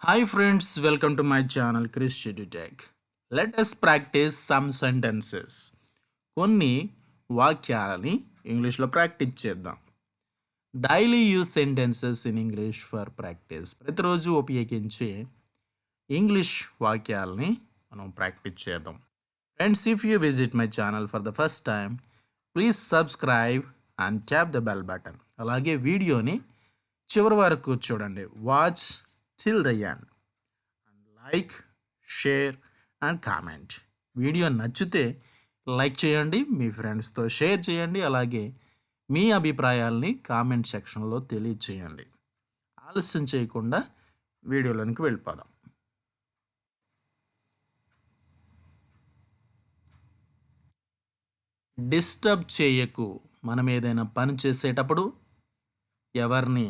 Hi friends, welcome to my channel ChrishEduTech. Let us practice some sentences. కొన్ని వాక్యాలని ఇంగ్లీష్లో practice చేద్దాం. Daily use sentences in English for practice. ప్రతిరోజు ఉపయోగించే English వాక్యాలని మనం practice చేద్దాం. Friends, if you visit my channel for the first time, please subscribe and tap the bell button. అలాగే వీడియోని చివరి వరకు చూడండి. Watch till the end. Like, share and comment. Video నచ్చితే లైక్ చేయండి, మీ ఫ్రెండ్స్తో షేర్ చేయండి, అలాగే మీ అభిప్రాయాల్ని కామెంట్ సెక్షన్లో తెలియచేయండి. ఆలస్యం చేయకుండా వీడియోలోనికి వెళ్ళిపోదాం. డిస్టర్బ్ చేయకు. మనం ఏదైనా పని చేసేటప్పుడు ఎవరిని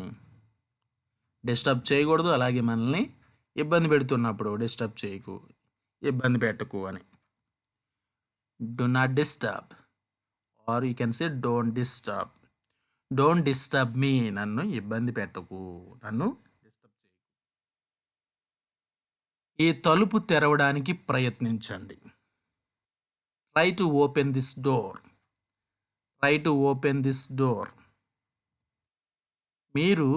డిస్టర్బ్ చేయకూడదు, అలాగే మనల్ని ఇబ్బంది పెడుతున్నప్పుడు డిస్టర్బ్ చేయకు, ఇబ్బంది పెట్టకు అని. Do not disturb, or you can say don't disturb. Don't disturb me. నన్ను ఇబ్బంది పెట్టకు, నన్ను డిస్టర్బ్ చేయకు. ఈ తలుపు తెరవడానికి ప్రయత్నించండి. Try to open this door. Try to open this door. మీరు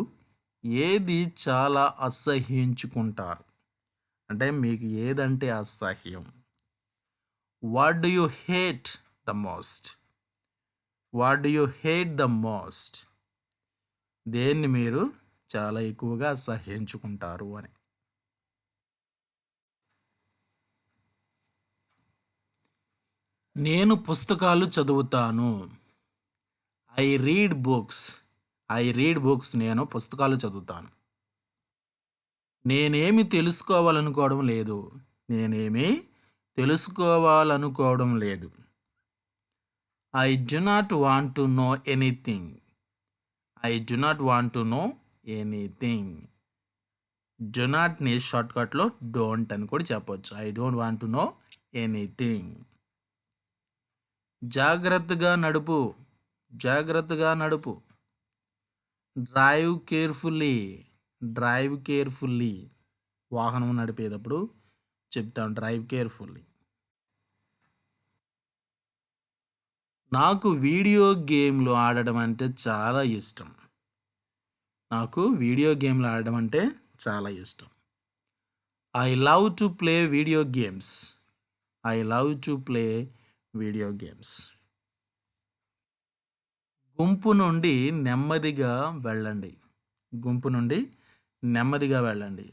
ఏది చాలా అసహ్యించుకుంటారు అంటే మీకు ఏదంటే అసహ్యం. What do you hate the most? What do you hate the most? దేన్ని మీరు చాలా ఎక్కువగా అసహ్యించుకుంటారు అని. నేను పుస్తకాలు చదువుతాను. I read books. I read books. నేను పుస్తకాలు చదువుతాను. నేనేమి తెలుసుకోవాలనుకోవడం లేదు. నేనేమి తెలుసుకోవాలనుకోవడం లేదు. I do not want to know anything. I do not want to know anything. Do నాట్ని షార్ట్కట్లో డోంట్ అని కూడా చెప్పవచ్చు. I don't want to know anything. జాగ్రత్తగా నడుపు. జాగ్రత్తగా నడుపు. Drive carefully. Drive carefully. వాహనం నడిపేటప్పుడు చెప్తాం డ్రైవ్ కేర్ఫుల్లీ. నాకు వీడియో గేమ్లు ఆడడం అంటే చాలా ఇష్టం. నాకు వీడియో గేమ్లు ఆడడం అంటే చాలా ఇష్టం. I love to play video games. I love to play video games. గుంపు నుండి నెమ్మదిగా వెళ్ళండి. గుంపు నుండి నెమ్మదిగా వెళ్ళండి.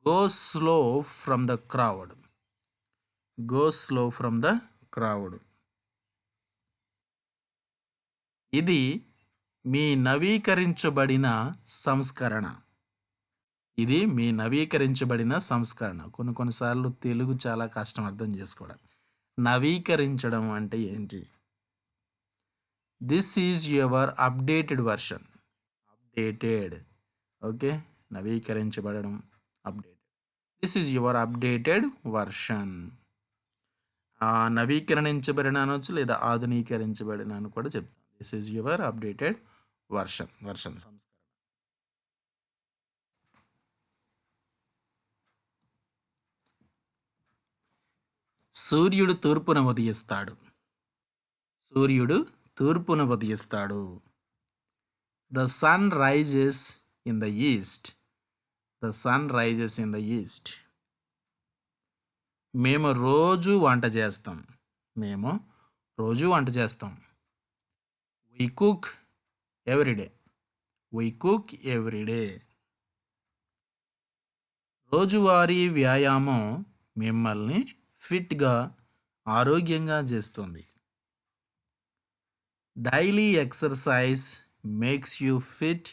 Go slow from the crowd. Go slow from the crowd. ఇది మీ నవీకరించబడిన సంస్కరణ. ఇది మీ నవీకరించబడిన సంస్కరణ. కొన్నిసార్లు తెలుగు చాలా కష్టం అర్థం చేసుకోవడం. నవీకరించడం అంటే ఏంటి? This is your updated version. Updated. Okay, నవీకరించబడడం, updated. This is your updated version. నవీకరించబడిన అనొచ్చు, లేదా ఆధునీకరించబడిన అని కూడా చెప్తాం. This is your updated version. Version సంస్కరణ. సూర్యుడు తూర్పున ఉదయిస్తాడు. సూర్యుడు తూర్పున ఉదయిస్తాడు. The sun rises in the east. The sun rises in the east. మేము రోజు వంట చేస్తాం. మేము రోజు వంట చేస్తాం. We cook everyday. We cook everyday. రోజువారీ వ్యాయామం మిమ్మల్ని ఫిట్గా, ఆరోగ్యంగా చేస్తుంది. Daily exercise makes you fit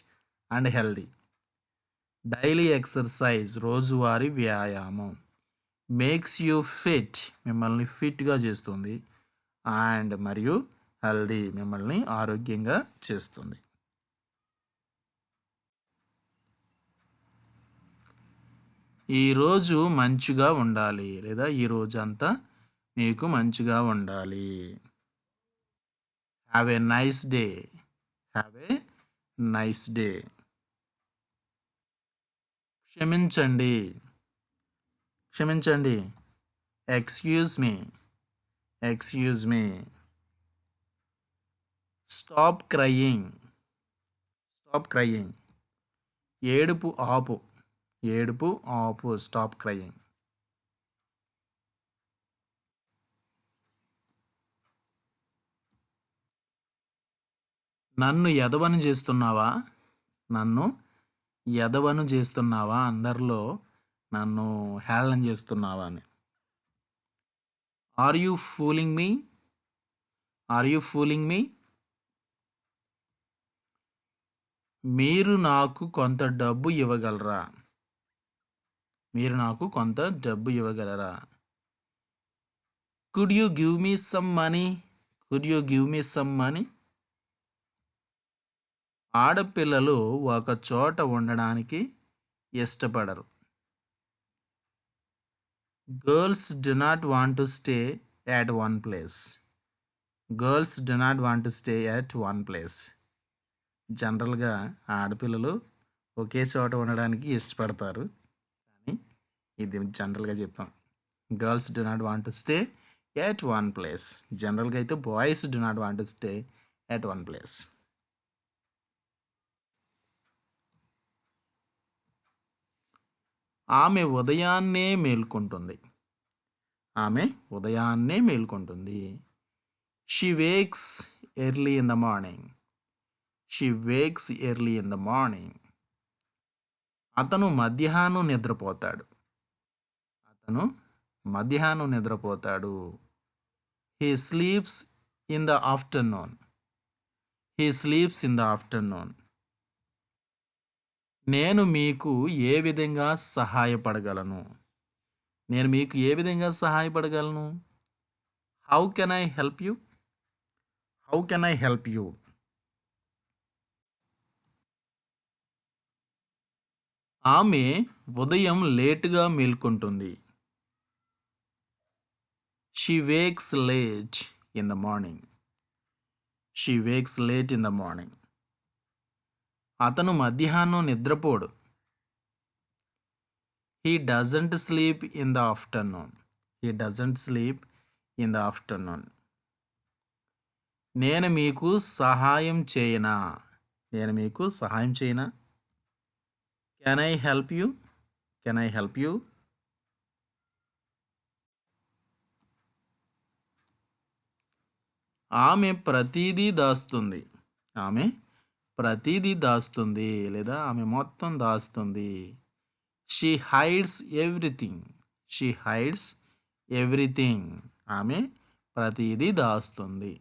and healthy. Daily exercise, రోజువారీ వ్యాయామం, మేక్స్ యూ ఫిట్, మిమ్మల్ని ఫిట్గా చేస్తుంది, అండ్ మరియు హెల్దీ, మిమ్మల్ని ఆరోగ్యంగా చేస్తుంది. ఈరోజు మంచిగా ఉండాలి, లేదా ఈ రోజంతా మీకు మంచిగా ఉండాలి. Have a nice day. Have a nice day. క్షమించండి. క్షమించండి. Excuse me. Excuse me. Stop crying. Stop crying. ఏడుపు ఆపు. ఏడుపు ఆపు. Stop crying. నన్ను ఎదవని చేస్తున్నావా? నన్ను ఎదవను చేస్తున్నావా? అందరిలో నన్ను హేళన చేస్తున్నావా అని. Are you fooling me? Are you fooling me? మీరు నాకు కొంత డబ్బు ఇవ్వగలరా? మీరు నాకు కొంత డబ్బు ఇవ్వగలరా? Could you give me some money? Could you give me some money? ఆడపిల్లలు ఒక చోట ఉండడానికి ఇష్టపడరు. Girls do not want to stay at one place. Girls do not want to stay at one place. జనరల్గా ఆడపిల్లలు ఒకే చోట ఉండడానికి ఇష్టపడతారు. కానీ ఇది జనరల్గా చెప్పాం. Girls do not want to stay at one place. జనరల్గా అయితే boys do not want to stay at one place. ఆమె ఉదయాన్నే మేల్కొంటుంది. ఆమె ఉదయాన్నే మేల్కొంటుంది. She wakes early in the morning. She wakes early in the morning. అతను మధ్యాహ్నం నిద్రపోతాడు. అతను మధ్యాహ్నం నిద్రపోతాడు. He sleeps in the afternoon. He sleeps in the afternoon. నేను మీకు ఏ విధంగా సహాయపడగలను? నేను మీకు ఏ విధంగా సహాయపడగలను? How can I help you? How can I help you? ఆమె ఉదయం లేటుగా మేల్కొంటుంది. She wakes late in the morning. She wakes late in the morning. అతను మధ్యాహ్నం నిద్రపోడు. He doesn't sleep in the afternoon. He doesn't sleep in the afternoon. నేను మీకు సహాయం చేయనా? నేను మీకు సహాయం చేయనా? Can I help you? Can I help you? ఆమె ప్రతిదీ దాస్తుంది. ఆమె ప్రతిదీ దాస్తుంది లేదా ఆమె మొత్తం దాస్తుంది. She hides everything. She hides everything. ఆమె ప్రతిదీ దాస్తుంది.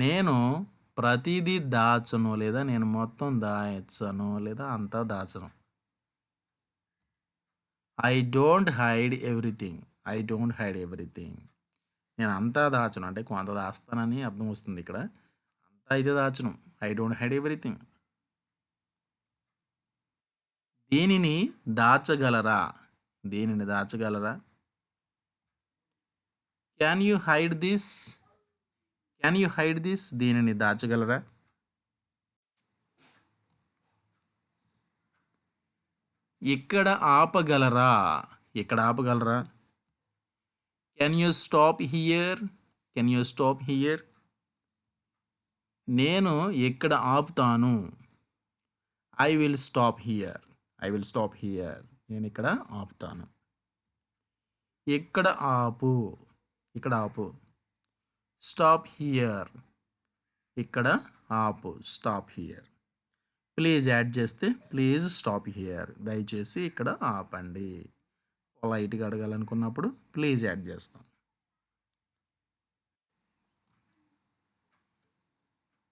నేను ప్రతిదీ దాచను లేదా నేను మొత్తం దాచను లేదా అంతా దాచను. I don't hide everything. I don't hide everything. నేను అంతా దాచను అంటే కొంత దాస్తానని అర్థం వస్తుంది ఇక్కడ. అంతా అయితే దాచను. I don't hide everything. దీనిని దాచగలరా? దీనిని దాచగలరా? Can you hide this? Can you hide this? దీనిని దాచగలరా? ఇక్కడ ఆపగలరా? ఇక్కడ ఆపగలరా? Can you stop here? Can you stop here? నేను ఇక్కడ ఆపుతాను. I will stop here. I will stop here. నేను ఇక్కడ ఆపుతాను. ఇక్కడ ఆపు. ఇక్కడ ఆపు. Stop here. ఇక్కడ ఆపు. Stop here. ప్లీజ్ యాడ్ చేస్తే ప్లీజ్ స్టాప్ హియర్. దయచేసి ఇక్కడ ఆపండి. పొలైట్గా అడగాలనుకున్నప్పుడు ప్లీజ్ యాడ్ చేస్తాం.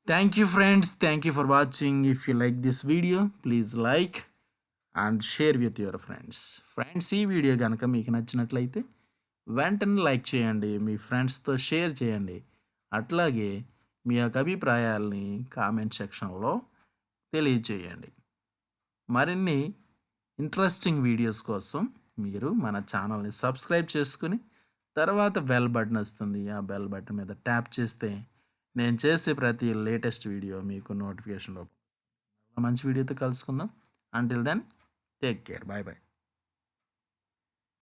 Thank you friends. Thank you for watching. If you like this video please like and share with your friends. Friends, ఈ video కనుక మీకు నచ్చినట్లయితే వెంటనే లైక్ చేయండి. మీ ఫ్రెండ్స్తో షేర్ చేయండి. అట్లాగే మీ యొక్క అభిప్రాయాల్ని కామెంట్ సెక్షన్లో తెలియచేయండి. మరిన్ని ఇంట్రెస్టింగ్ వీడియోస్ కోసం మీరు మన ఛానల్ని సబ్స్క్రైబ్ చేసుకుని తర్వాత బెల్ బటన్ వస్తుంది. ఆ బెల్ బటన్ మీద ట్యాప్ చేస్తే నేను చేసే ప్రతి లేటెస్ట్ వీడియో మీకు నోటిఫికేషన్లో మంచి వీడియోతో కలుసుకుందాం. Until then take care. Bye bye.